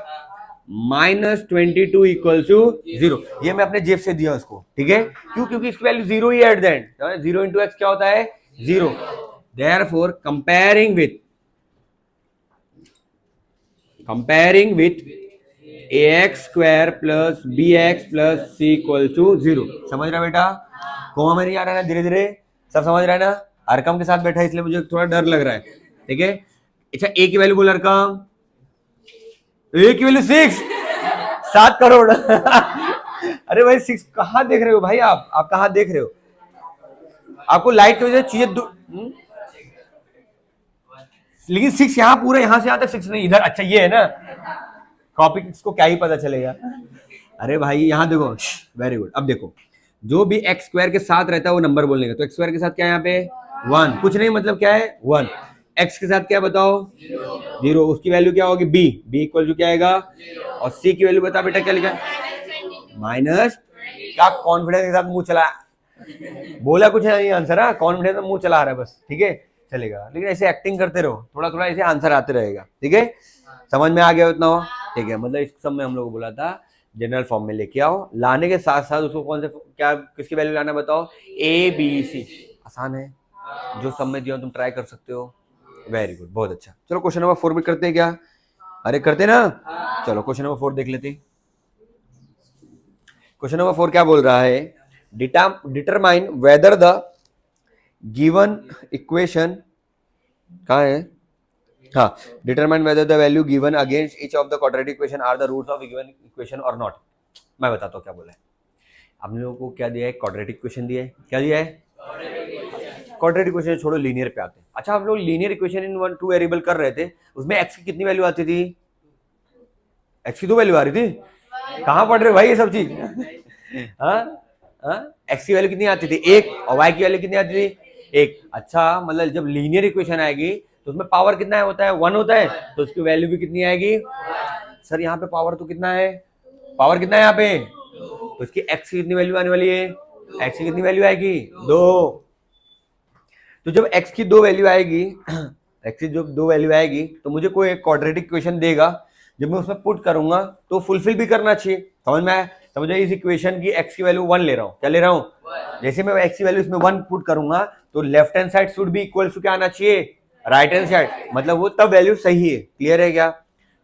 -22 इक्वल्स टू 0। ये मैं अपने जेब से दिया उसको, ठीक है, क्यों? क्योंकि इसकी वैल्यू 0 ही at the end. 0 into x क्या होता है? 0। Therefore comparing with ax square plus bx plus c equal to 0। समझ रहा बेटा? कोमा में नहीं आ रहा है ना? धीरे धीरे सब समझ रहा है ना? अरकम के साथ बैठा है इसलिए मुझे थोड़ा डर लग रहा है, ठीक है। अच्छा, a की वैल्यू बोल अरकम, a की वैल्यू 6, 7 करोड़। अरे भाई 6 कहाँ देख रहे हो भाई? आप कहाँ देख रहे हो? आपको लाइट की वजह से चीजें लेकिन 6 यहाँ पूरा, यहाँ से यहाँ तक 6 नहीं, इधर। अच्छा ये है ना कॉपी, इसको क्या ही पता चलेगा। अरे भाई यहाँ देखो, वेरी गुड। अब देखो, जो भी एक्स स्क्वायर के साथ रहता है वो नंबर बोलने का। तो एक्स स्क्वायर के साथ क्या है यहाँ पे? 1, कुछ नहीं, मतलब क्या है? 1। एक्स के साथ क्या बताओ? 0। उसकी वैल्यू क्या होगी? बी इक्वल टू क्या आएगा? और सी की वैल्यू बता बेटा, क्या लिखा है? माइनस। क्या कॉन्फिडेंस के साथ मुंह चला, बोला कुछ नहीं आंसर। हाँ, कॉन्फिडेंस में मुंह चला रहा है बस, ठीक है, चलेगा। लेकिन ऐसे एक्टिंग करते रहो, थोड़ा थोड़ा ऐसे आंसर आते रहेगा, ठीक है। समझ में आ गया उतना हो? ठीक है, मतलब इस सब में हम लोग को बोला था जनरल फॉर्म में लेके आओ। लाने के साथ साथ उसको कौन से, क्या किसकी वैल्यू लाना बताओ? A b c. आसान है, जो सब में दिया तुम ट्राई कर सकते हो। वेरी गुड, बहुत अच्छा। चलो क्वेश्चन नंबर 4 भी करते हैं क्या? अरे करते ना, चलो क्वेश्चन नंबर 4 देख लेते हैं। क्वेश्चन नंबर 4 क्या बोल रहा है? Determine whether the given equation, कहाँ है? हाँ, determine whether the value given against each of the quadratic equation are the roots of given equation और नॉट। मैं बताता हूँ क्या बोला है। हम लोगों को क्या दिया है? क्वाड्रेटिक इक्वेशन दिया है। क्या दिया है? क्वाड्रेटिक इक्वेशन छोड़ो, लीनियर पे आते हैं। अच्छा, हम लोग लीनियर इक्वेशन इन 1 2 वेरिएबल कर रहे थे, उसमें एक्स की कितनी वैल्यू आती थी? एक्स की 2 वैल्यू आ रही थी। कहाँ पढ़ रहे हो भाई ये सब चीज? हाँ हाँ, एक्स की वैल्यू कितनी आती थी? 1। और वाई की वैल्यू कितनी आती थी? 1। अच्छा, मतलब जब लीनियर इक्वेशन आएगी तो उसमें पावर कितना होता है? 1 होता है, तो उसकी वैल्यू भी कितनी आएगी? सर यहाँ पे पावर तो कितना है? पावर कितना है यहाँ पे? तो इसकी एक्स की कितनी वैल्यू आने वाली है? एक्स की कितनी वैल्यू आएगी? 2। तो जब एक्स की 2 वैल्यू आएगी, एक्स की जब 2 वैल्यू आएगी तो मुझे कोई एक क्वाड्रेटिक इक्वेशन देगा, जब मैं उसमें पुट करूंगा तो फुलफिल भी करना चाहिए। समझ में आया? समझो, इस इक्वेशन की एक्स की वैल्यू 1 ले रहा हूँ। क्या ले रहा हूँ? जैसे मैं एक्स की वैल्यू इसमें 1 पुट करूंगा तो left hand side should be equal to क्या आना चाहिए? राइट हैंड साइड, मतलब वो तब वैल्यू सही है। क्लियर है क्या?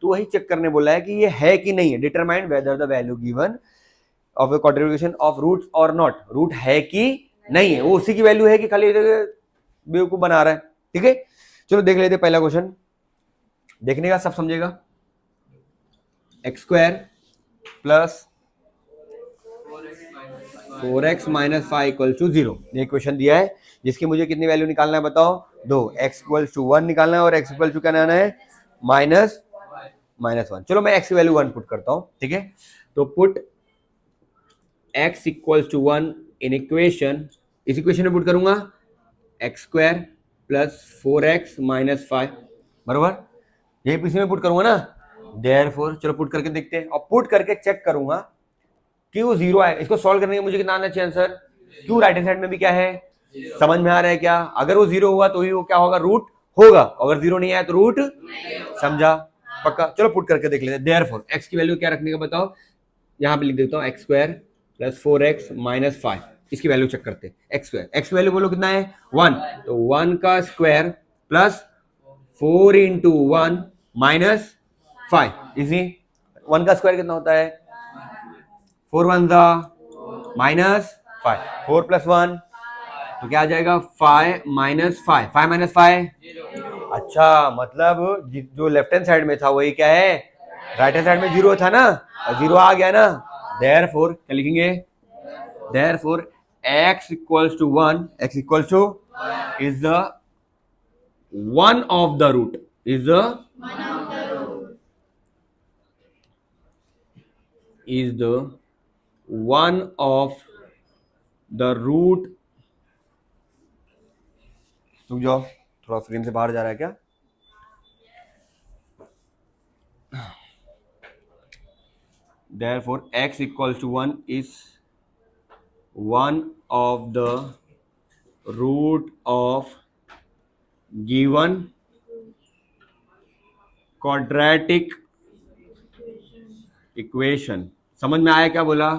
तो वही चेक करने बोला है कि ये है कि नहीं है। Determine whether the value given of a quadratic of root or not. Root है कि नहीं है, वो उसी की वैल्यू है कि खाली बेवकूफ बना रहा है, ठीक है। चलो देख लेते पहला क्वेश्चन, देखने का सब समझेगा। X square plus 4x minus 5 equal to 0, ये क्वेश्चन दिया है, जिसकी मुझे कितनी वैल्यू निकालना है बताओ? 2। x इक्वल टू 1 निकालना है और x इक्वल टू क्या लाना है? -1। चलो मैं x की वैल्यू 1 पुट करता हूं, ठीक है। तो put x equal to 1 in equation, इस इक्वेशन में पुट करूंगा x square plus 4x minus 5, बराबर। यही पीछे में पुट करूंगा ना, देयरफॉर। चलो पुट करके देखते हैं, और पुट करके चेक करूंगा कि वो 0 आए। इसको सॉल्व करने के मुझे कितना आना चाहिए आंसर? क्यों राइट हैंड साइड में भी क्या है? समझ में आ रहा है क्या? अगर वो 0 हुआ तो ही वो क्या होगा? रूट होगा। अगर 0 नहीं आया तो रूट, समझा? पक्का। चलो पुट करके देख लेते हैं। देयरफॉर एक्स की वैल्यू क्या रखने का बताओ? यहाँ पे लिख देता हूँ x square plus 4x minus 5, इसकी वैल्यू चेक करते हैं। एक्स स्क्वायर, एक्स की वैल्यू बोलो कितना है? 1। तो 1 का square plus 4 into 1 minus 5, easy. 1 का स्क्वायर कितना होता है? 4 1 दा माइनस 5, 4 प्लस 1 तो क्या आ जाएगा? 5 माइनस 5, 5 माइनस 5। अच्छा, मतलब जो लेफ्ट हैंड साइड में था वही क्या है? राइट हैंड साइड में 0 था ना, और 0 आ गया ना। देयरफॉर क्या लिखेंगे? Therefore x equals to 1, x equals to is the one of the root, is the one of the root. रुक जाओ, थोड़ा स्क्रीन से बाहर जा रहा है क्या? Therefore x equals to 1 is one of the root of given quadratic equation. समझ में आया क्या बोला?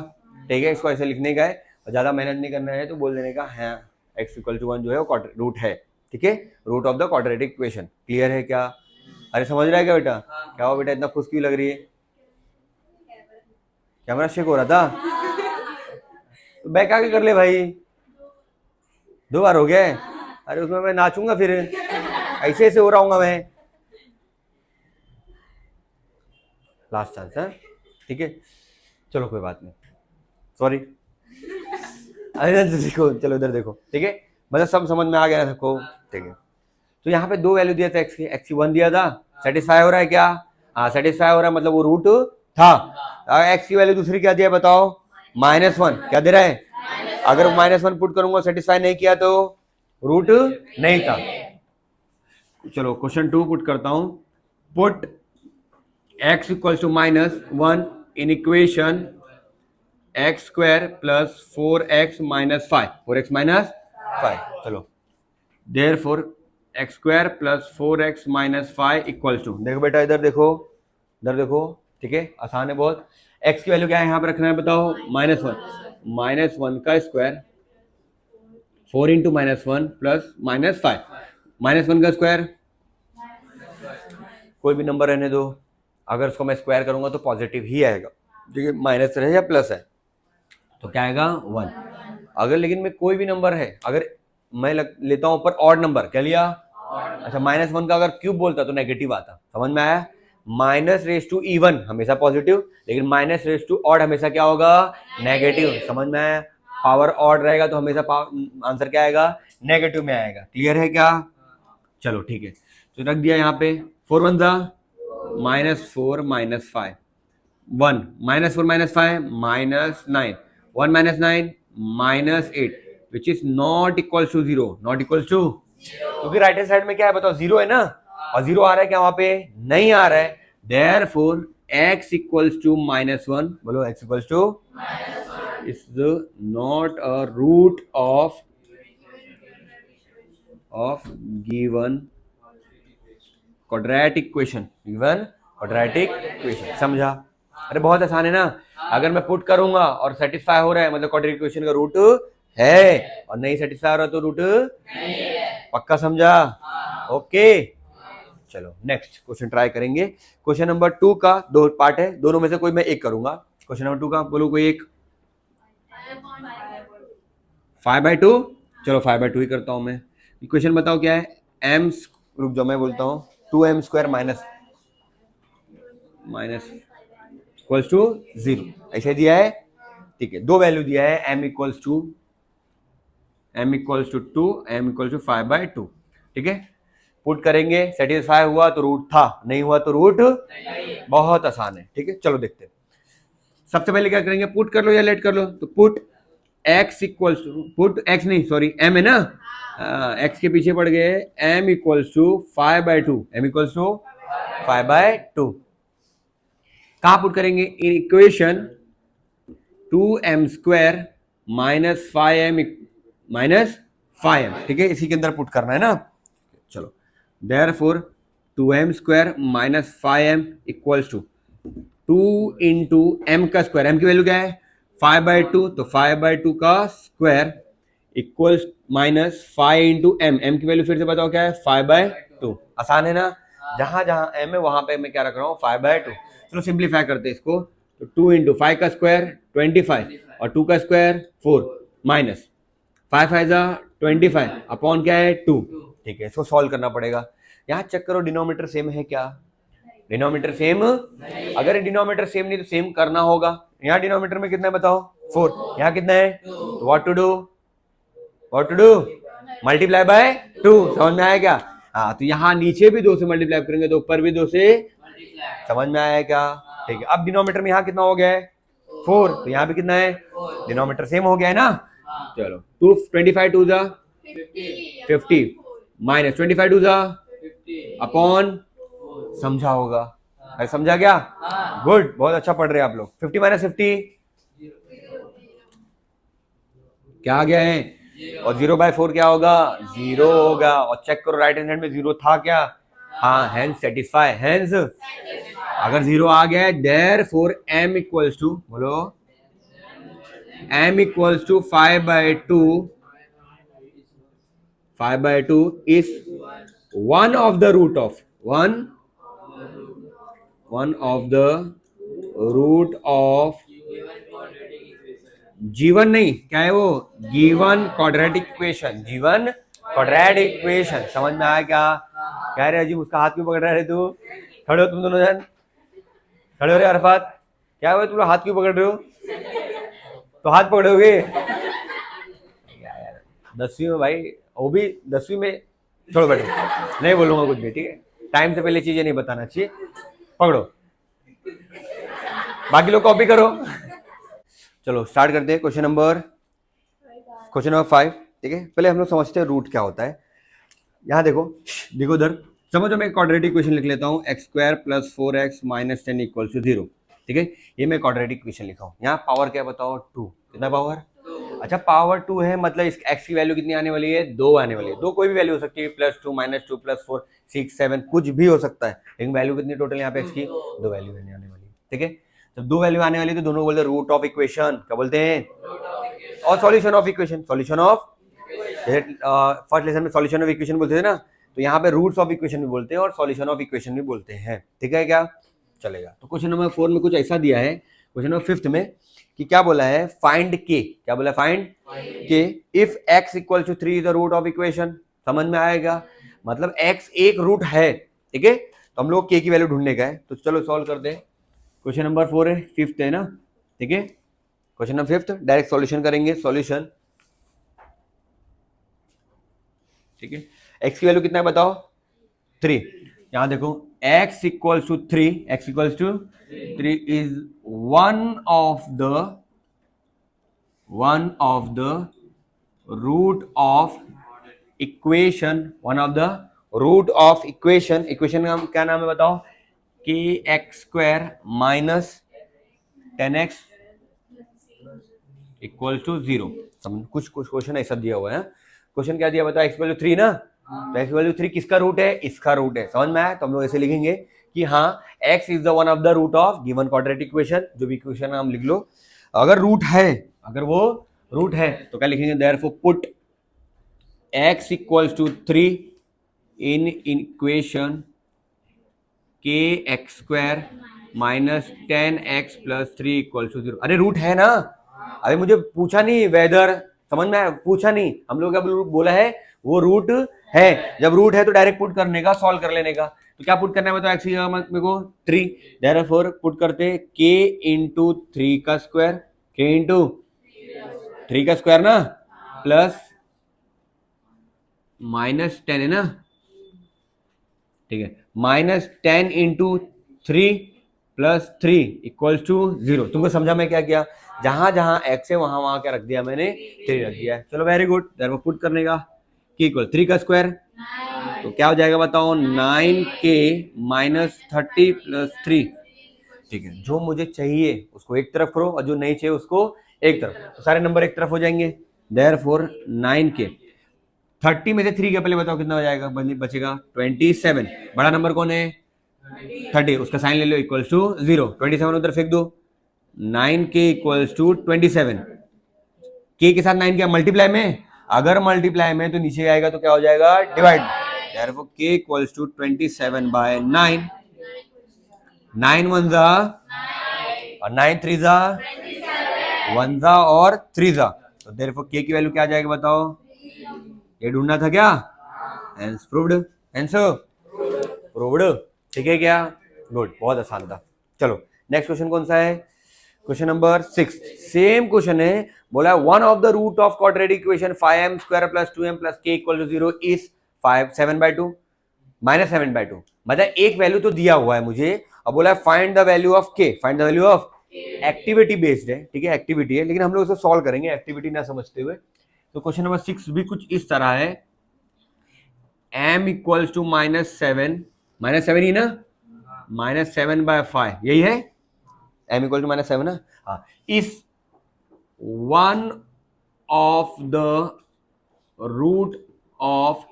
ठीक है, इसको ऐसे लिखने का है और ज्यादा मेहनत नहीं करना है तो बोल देने का है x इक्वल टू 1 जो है वो रूट है। ठीक है, root of the quadratic equation. Clear है क्या? अरे समझ रहा है क्या बेटा? क्या हो बेटा, इतना खुश क्यों लग रही है? कैमरा शेक हो रहा था तो बैक आके कर ले भाई। 2 बार हो गया है। अरे उसमें मैं नाचूंगा फिर, ऐसे ऐसे हो रहा हूँ मैं। लास्ट चांस है, ठीक है, चलो कोई बात नहीं, सॉरी। अरे देखो, चलो इधर देखो, ठीक है, मतलब सब समझ में आ गया ना सबको? ठीक है, तो यहाँ पे 2 वैल्यू दिया था एक्स की, एक्स की 1 दिया था। सेटिस्फाई हो रहा है क्या? हाँ सेटिस्फाई हो रहा है, मतलब वो रूट था। एक्स की वैल्यू दूसरी क्या दिया बताओ? -1। क्या दे रहा है? अगर -1 पुट करूंगा सेटिस्फाई नहीं किया तो रूट नहीं था। चलो क्वेश्चन 2 पुट करता हूं। Put x equal to -1 in equation x square plus 4x minus 5, 4x minus 5। चलो therefore x square plus 4x minus 5 equal to, देखो बेटा इधर देखो, इधर देखो, ठीक है, आसान है बहुत। x की वैल्यू क्या है यहाँ पे रखना है बताओ? -1, -1 का स्क्वायर 4 इंटू -1 प्लस -5, -1 का स्क्वायर कोई भी नंबर रहने दो, अगर उसको मैं स्क्वायर करूंगा तो पॉजिटिव ही आएगा, ठीक है, माइनस है या प्लस है तो क्या आएगा? 1। अगर लेकिन में कोई भी नंबर है, अगर मैं लेता हूं ऊपर ऑड नंबर, क्या लिया? अच्छा, -1 का अगर क्यूब बोलता तो नेगेटिव आता। समझ में आया? माइनस रेस टू इवन हमेशा पॉजिटिव, लेकिन माइनस रेस टू ऑड हमेशा क्या होगा? नेगेटिव। समझ में आया? पावर ऑड रहेगा तो हमेशा आंसर क्या आएगा? नेगेटिव में आएगा। क्लियर है क्या? चलो ठीक है, तो रख दिया यहाँ पे 4 1 -4 -5 1 -4 -5 -9 1 -9 -8 which is not equal to 0, not equal to, क्योंकि राइट हैंड साइड में क्या है बताओ? 0 है ना, और 0 आ रहा है क्या वहां पे? नहीं आ रहा है। देयरफॉर x इक्वल्स टू -1, बोलो x equals to is not a root of given quadratic equation, given quadratic equation. समझा? अरे बहुत आसान है ना, अगर मैं पुट करूंगा और सेटिस्फाई हो रहा है मतलब क्वाड्रेटिक इक्वेशन का रूट है, और नहीं सेटिस्फाई हो रहा तो रूट नहीं है। पक्का समझा? ओके, चलो नेक्स्ट क्वेश्चन ट्राई करेंगे। क्वेश्चन नंबर 2 का 2 पार्ट है, दोनों में से कोई मैं एक करूंगा। क्वेश्चन नंबर 2 का बोलो कोई एक। 5/2, चलो 5/2 ही करता हूं मैं। क्वेश्चन बताओ क्या है? m, रुक जाओ मैं बोलता हूँ, 2m square minus equals to 0 ऐसे दिया है, ठीक है। 2 वैल्यू दिया है, m equals to 2, m equals to 5/2, ठीक है। पुट करेंगे, सेटिस्फाई हुआ तो रूट था, नहीं हुआ तो रूट बहुत आसान है, ठीक है। चलो देखते हैं। सबसे पहले क्या करेंगे? पुट कर लो या लेट कर लो, तो put x equals to, put x नहीं सॉरी m है ना, x के पीछे पड़ गए, m equals to 5/2, m equals to 5/2। कहां पुट करेंगे? In equation 2m square -5m, ठीक है, इसी के अंदर पुट करना है ना। चलो therefore 2m square -5m equals to 2 into m का स्क्वायर, m की वैल्यू क्या है? 5/2, तो 5/2 का स्क्वायर इक्वल्स -5 इंटू m की वैल्यू फिर से बताओ क्या है? 5/2। आसान है ना, जहां जहां m है वहां पे मैं क्या रख रहा हूं? 5/2। चलो सिंप्लीफाई करते हैं इसको, तो 2 इंटू 5 का स्क्वायर 25 और 2 का स्क्वायर 4 माइनस 5 5 25 अपॉन क्या है? 2, ठीक है। इसको सॉल्व करना पड़ेगा। यहाँ चेक करो डिनोमीटर सेम है क्या? डिनोमीटर सेम, अगर डिनोमीटर सेम नहीं तो सेम करना होगा। यहाँ डिनोमीटर में कितना है बताओ? 4, यहाँ कितना है? What to do? Multiply by 2। समझ में आया क्या? हाँ, तो यहाँ नीचे भी 2 से मल्टीप्लाई करेंगे तो ऊपर भी 2 से। समझ में आया क्या? ठीक है। अब डिनोमीटर में यहाँ कितना हो गया है? 4, तो यहाँ भी कितना है? डिनोमीटर सेम हो गया है ना। चलो 25 2 50 माइनस 25 2 अपॉन, समझा होगा? अरे समझा क्या? गुड, बहुत अच्छा पढ़ रहे हैं आप लोग। 50 माइनस 50 क्या आ गया है? और 0/4 क्या होगा? 0 होगा। और चेक करो राइट हैंड साइड में 0 था क्या? हाँ, हेंस सेटिस्फाई, हेंस अगर 0 आ गया है therefore m equals to, बोलो m equals to 5/2 is one of the root of one of the root of given नहीं, क्या है वो, given quadratic equation, given quadratic equation. समझ में आया क्या कह रहे अजीब? उसका हाथ क्यों पकड़ रहे तू? खड़े हो तुम दोनों जन, खड़े हो रहे अरफात, क्या हुआ तुम लोग हाथ क्यों पकड़ रहे हो? तो हाथ पकड़ोगे 10वीं में भाई, वो भी 10वीं में। छोड़ो बैठो, नहीं बोलूंगा कुछ भी, ठीक है? टाइम से पहले चीजें नहीं बताना चाहिए। पकड़ो, बाकी लोग कॉपी करो। चलो स्टार्ट करते हैं। क्वेश्चन नंबर 5, ठीक है? पहले हम लोग समझते हैं रूट क्या होता है। यहाँ देखो, देखो उधर, समझो मैं क्वाड्रेटिक इक्वेशन लिख लेता हूँ, x² + 4x - 10 = 0, ठीक है? ये मैं क्वाड्रेटिक इक्वेशन लिखा हूँ। यहाँ पावर क्या बताओ, 2। कितना पावर? अच्छा, पावर 2 है, मतलब इस x की वैल्यू कितनी आने वाली है? 2 आने वाली है। 2 कोई भी वैल्यू हो सकती है, +2 -2 +4 6 7 कुछ भी हो सकता है, लेकिन वैल्यू कितनी टोटल यहाँ पे x की? 2 वैल्यू आने वाली है, ठीक है? जब 2 वैल्यू आने वाली है तो दोनों बोलते हैं रूट ऑफ इक्वेशन। क्या बोलते हैं? और solution of equation, solution of, first lesson में सॉल्यूशन ऑफ इक्वेशन बोलते थे ना, तो यहाँ पे रूट्स ऑफ इक्वेशन भी बोलते हैं और सॉल्यूशन ऑफ इक्वेशन भी बोलते हैं, ठीक है? क्या चलेगा? तो क्वेश्चन नंबर 4 में कुछ ऐसा दिया है, क्वेश्चन नंबर 5 में, कि क्या बोला है, फाइंड के। क्या बोला? Find k if x = 3 is the root of equation. समझ में आएगा? मतलब x एक रूट है, ठीक है? तो हम लोग के की वैल्यू ढूंढने का है, तो चलो सॉल्व कर दे। क्वेश्चन नंबर 4 है, 5th है ना, ठीक है? Question number 5th direct solution करेंगे, सॉल्यूशन, ठीक है? x की वैल्यू कितना है बताओ? 3। यहां देखो, x = 3 is one of the root of equation, equation का क्या नाम है बताओ? kx² - 10x = 0। कुछ क्वेश्चन ऐसा दिया हुआ है। क्वेश्चन क्या दिया बताओ? x = 3 ना, तो x = 3 किसका रूट है? इसका रूट है। समझ में आया? तो हम लोग ऐसे लिखेंगे कि हाँ, x is the one of the root of given quadratic equation. जो भी इक्वेशन नाम लिख लो, अगर रूट है, अगर वो रूट है तो क्या लिखेंगे? Therefore put x = 3 in equation kx² - 10x + 3 = 0। अरे रूट है ना, अरे मुझे पूछा नहीं वेदर, समझ में आया? पूछा नहीं, हम लोग क्या बोला है, वो रूट है। जब रूट है तो डायरेक्ट पुट करने का, सॉल्व कर लेने का। तो क्या पुट करना है बताओ? x की जगह मेरे को 3, देयरफॉर पुट करते k × 3 का स्क्वायर, k × 3 का स्क्वायर ना, प्लस -10 है ना, ठीक है? -10 × 3 + 3 = 0। तुमको समझा मैं क्या किया? जहां जहां x है वहां क्या रख दिया मैंने? 3 रख दिया है। चलो वेरी गुड, देयरफॉर पुट करने का, k = 3 का स्क्वायर, तो क्या हो जाएगा बताओ? 9k - 30 + 3, ठीक है? जो मुझे चाहिए उसको एक तरफ करो और जो नहीं चाहिए उसको एक तरफ, तो सारे नंबर एक तरफ हो जाएंगे। देयरफॉर 9k, 30 में से 3 का पहले बताओ कितना हो जाएगा? बचेगा 27। बड़ा नंबर कौन है? 30, उसका साइन ले लो, = 0। 27 उधर फेंक दो, 9k = 27। k के साथ 9 क्या मल्टीप्लाई में? अगर मल्टीप्लाई में तो नीचे आएगा तो क्या हो जाएगा? डिवाइड। Therefore k = 27/9। 9 1 जा और 9 3 जा, 1 जा और 3 जा, तो देयरफॉर k की वैल्यू क्या आ जाएगा बताओ? ये ढूंढना था क्या? आंसर प्रूव्ड, आंसर प्रूव्ड, ठीक है क्या? गुड, बहुत आसान था। चलो नेक्स्ट क्वेश्चन कौन सा है? क्वेश्चन नंबर 6, सेम क्वेश्चन है, बोला one of the root of quadratic equation 5m² + 2m + k = 0 is 7/2 -7/2। मतलब एक वैल्यू तो दिया हुआ है मुझे, अब बोला find the value of k, find the value of, activity based है, ठीक है? एक्टिविटी है, लेकिन हम लोग इसे सॉल्व करेंगे एक्टिविटी ना समझते हुए। तो क्वेश्चन नंबर 6 भी कुछ इस तरह है, m = -7 ही ना, -7/5, यही है, m = -7 ना, हाँ। Is one of the root of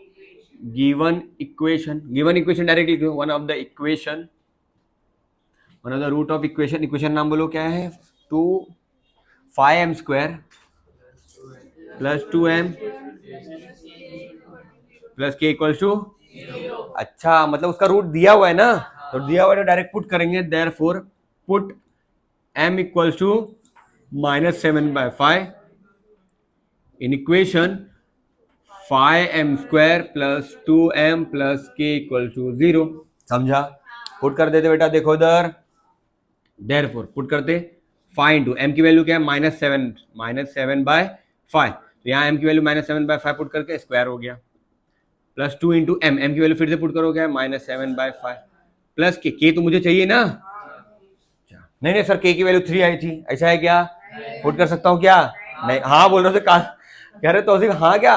given equation directly one of the equation one of the root of equation, equation नाम बोलो क्या है, 2 5m² plus 2m plus k equals to, अच्छा मतलब उसका रूट दिया हुआ है ना, तो दिया हुआ है तो डायरेक्ट पुट करेंगे, therefore put m equals to -7/5 in equation 5m² plus 2m plus k equal to 0। समझा? पुट कर देते बेटा, देखो इधर, देयरफॉर पुट करते 5 इंटू m की वैल्यू क्या है, -7/5, तो यहाँ m की वैल्यू -7/5 पुट करके स्क्वायर हो गया, प्लस 2 इंटू m की वैल्यू फिर से पुट करोगे -7/5 प्लस k तो मुझे चाहिए ना, नहीं नहीं सर k की वैल्यू 3 आई थी, ऐसा है क्या, पुट कर सकता हूँ क्या, नहीं, हाँ बोल रहे थे, कह रहे तो हाँ क्या,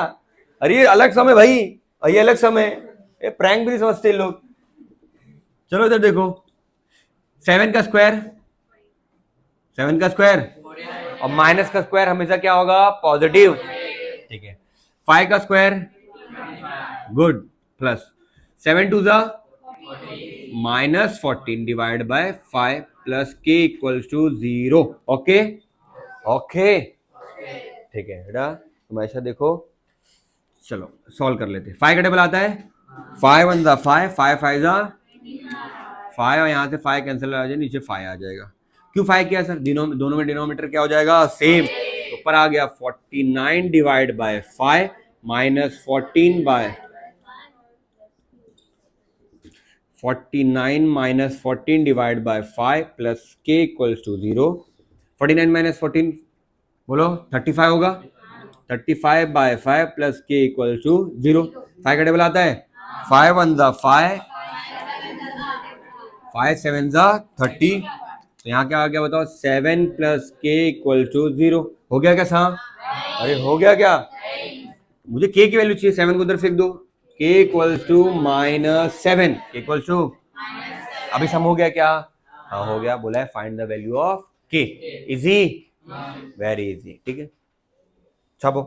अरे ये अलग समय भाई, ये अलग समय, ये प्रैंक भी नहीं समझते लोग। चलो इधर देखो, 7 का स्क्वायर, 7 का स्क्वायर और माइनस का स्क्वायर हमेशा क्या होगा, पॉजिटिव, ठीक है। 5 का स्क्वायर, गुड, प्लस 7 टू ज़ा -14 divide by 5 plus k equals to 0। Okay okay, ठीक है बेटा, तुम ऐसा देखो, चलो सॉल्व कर लेते हैं। 5 का टेबल आता है, 5 1 ज़ा 5, 5 5 ज़ा 5, और यहाँ से 5 कैंसिल आ जाए, नीचे 5 आ जाएगा। क्यों 5 किया सर, दोनों में डिनोमीटर क्या हो जाएगा, सेम, तो ऊपर आ गया 49 divide by 5 minus 14 by 49 minus 14 divide by 5 plus k equals to 0। 49 minus 14 बोलो 35 होगा, 35 by 5 plus k equals to 0। 5 का टेबल आता है, 5 1 ज़ा 5, 5 7 ज़ा 30, तो यहाँ क्या आ गया बताओ, 7 प्लस k इक्वल टू 0। हो गया क्या साहब, अरे हो गया क्या, मुझे k की वैल्यू चाहिए, 7 को उधर फेंक दो, k equals to -7, k equals to, अभी सम हो गया क्या, हाँ हो गया, बोला है find the value of k, easy, very easy, ठीक है, छापो।